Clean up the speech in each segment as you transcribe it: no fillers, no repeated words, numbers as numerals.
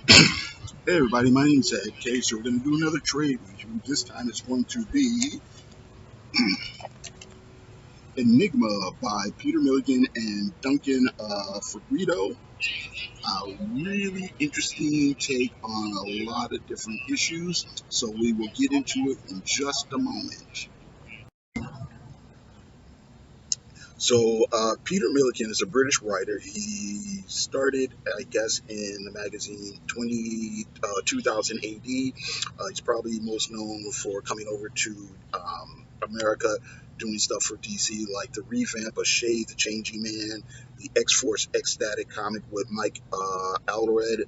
Hey everybody, my name's Ed K. So we're going to do another trade review. This time it's going to be Enigma by Peter Milligan and Duncan Fegredo. A really interesting take on a lot of different issues. So we will get into it in just a moment. So Peter Milligan is a British writer. He started, I guess, in the magazine 2000 AD. He's probably most known for coming over to America, doing stuff for DC, like the revamp of Shade, the Changing Man, the X-Force X-Static comic with Mike Allred.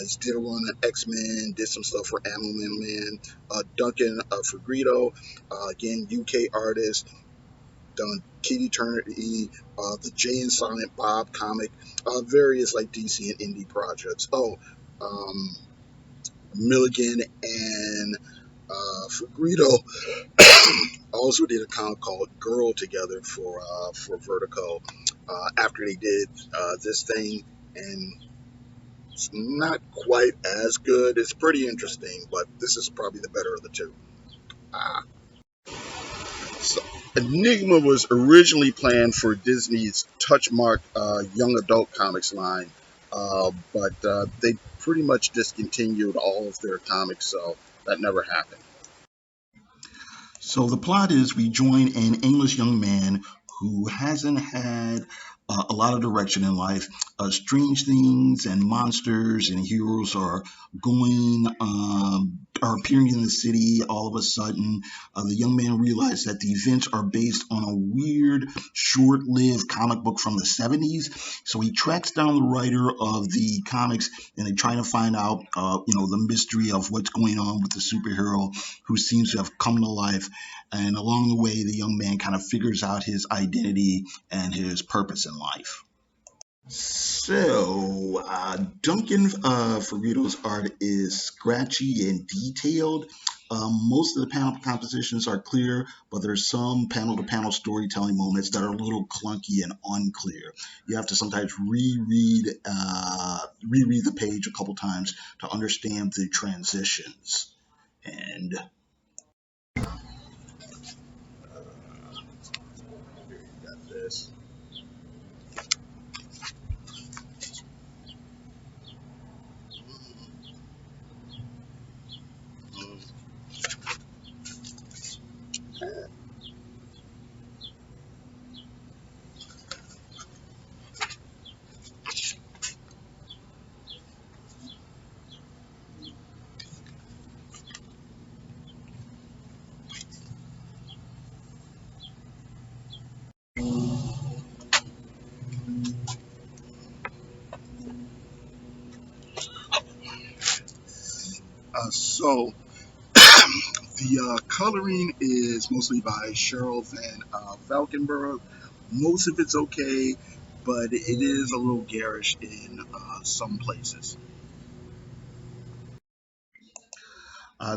He's did a run on X-Men, did some stuff for Animal Man. Duncan Fegredo, again, UK artist, done Kitty Turner E, the Jay and Silent Bob comic, various like DC and indie projects. Um, Milligan and Fegredo also did a comic called Girl together for Vertigo. After they did this thing, and it's not quite as good. It's pretty interesting, but this is probably the better of the two. Uh, So, Enigma was originally planned for Disney's Touchmark young adult comics line, but they pretty much discontinued all of their comics, so that never happened. So the plot is we join an aimless young man who hasn't had a lot of direction in life. Strange things and monsters and heroes are appearing in the city all of a sudden. The young man realized that the events are based on a weird, short-lived comic book from the 70s. So he tracks down the writer of the comics, and they try to find out, the mystery of what's going on with the superhero who seems to have come to life. And along the way, the young man kind of figures out his identity and his purpose in life. So, Duncan Fegredo's art is scratchy and detailed. Most of the panel compositions are clear, but there's some panel-to-panel storytelling moments that are a little clunky and unclear. You have to sometimes reread the page a couple times to understand the transitions. And got this. So the coloring is mostly by Cheryl Van Valkenburg. Most of it's okay, but it is a little garish in some places.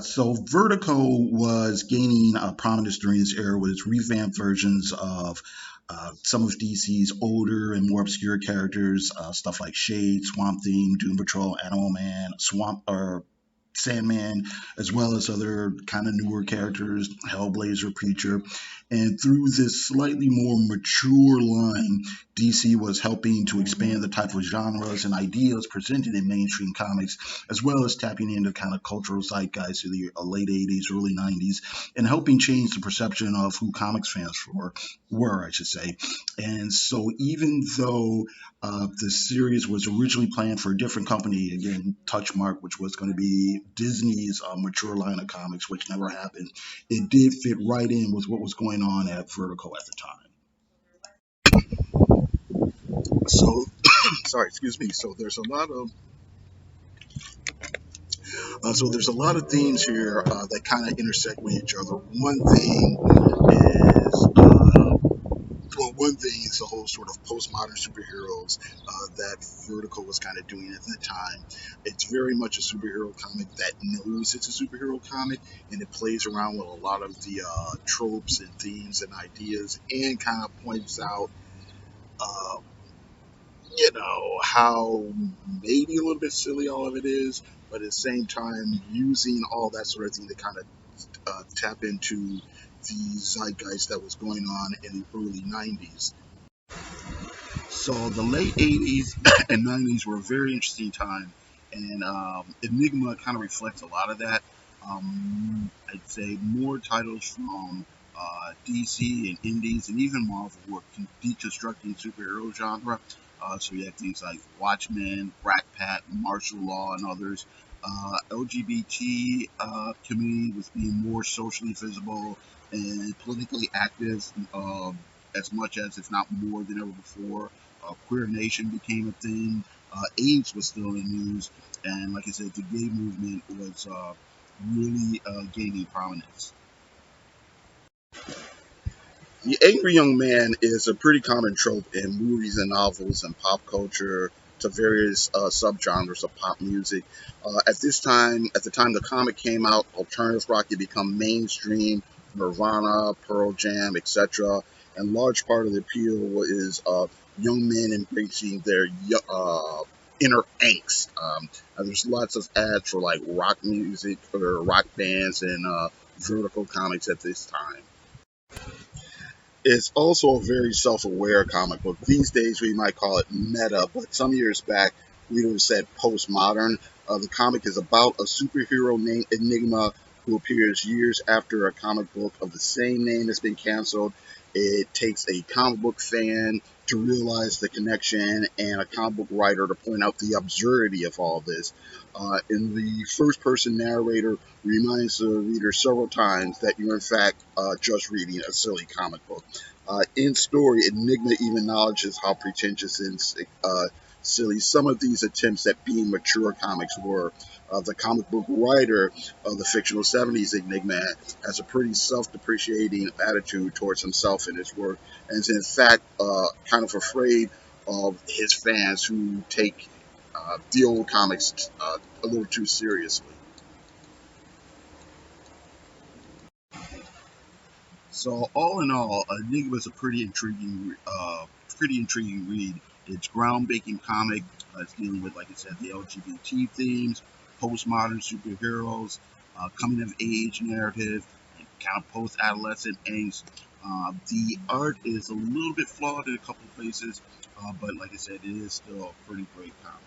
So Vertigo was gaining prominence during this era with its revamped versions of some of DC's older and more obscure characters, stuff like Shade, Swamp Thing, Doom Patrol, Animal Man, Swamp or Sandman, as well as other kind of newer characters, Hellblazer, Preacher. And through this slightly more mature line, DC was helping to expand the type of genres and ideas presented in mainstream comics, as well as tapping into kind of cultural zeitgeist of the late 80s, early 90s, and helping change the perception of who comics fans were, I should say. And so even though the series was originally planned for a different company, again, Touchmark, which was going to be Disney's mature line of comics, which never happened. It did fit right in with what was going on at Vertigo at the time. So, sorry, excuse me. So there's a lot of themes here that kind of intersect with each other. One thing is the whole sort of postmodern superheroes that Vertigo was kind of doing at the time. It's very much a superhero comic that knows it's a superhero comic, and it plays around with a lot of the tropes and themes and ideas, and kind of points out uh, how maybe a little bit silly all of it is, but at the same time, using all that sort of thing to kind of tap into the zeitgeist that was going on in the early 90s. So the late 80s and 90s were a very interesting time, and Enigma kind of reflects a lot of that. I'd say more titles from DC and Indies and even Marvel were deconstructing superhero genre. So you have things like Watchmen, Brat Pat, Martial Law, and others. LGBT community was being more socially visible and politically active, as much as, if not more than ever before. Queer Nation became a thing. AIDS was still in the news, and like I said, the gay movement was really gaining prominence. The angry young man is a pretty common trope in movies and novels and pop culture to various subgenres of pop music. At the time the comic came out, alternative rock had become mainstream. Nirvana, Pearl Jam, etc. And large part of the appeal is young men embracing their inner angst. There's lots of ads for like rock music or rock bands and vertical comics at this time. It's also a very self-aware comic book. These days we might call it meta, but some years back we would have said postmodern. The comic is about a superhero named Enigma who appears years after a comic book of the same name has been canceled. It takes a comic book fan to realize the connection and a comic book writer to point out the absurdity of all this. In the first person narrator reminds the reader several times that you're in fact just reading a silly comic book. In story, Enigma even acknowledges how pretentious and silly some of these attempts at being mature comics were. The comic book writer of the fictional 70s Enigma has a pretty self-depreciating attitude towards himself and his work, and is in fact kind of afraid of his fans who take the old comics a little too seriously. So all in all, Enigma is a pretty intriguing read. It's groundbreaking comic. It's dealing with, like I said, the LGBT themes, postmodern superheroes, coming of age narrative, and kind of post adolescent angst. The art is a little bit flawed in a couple of places, but like I said, it is still a pretty great comic.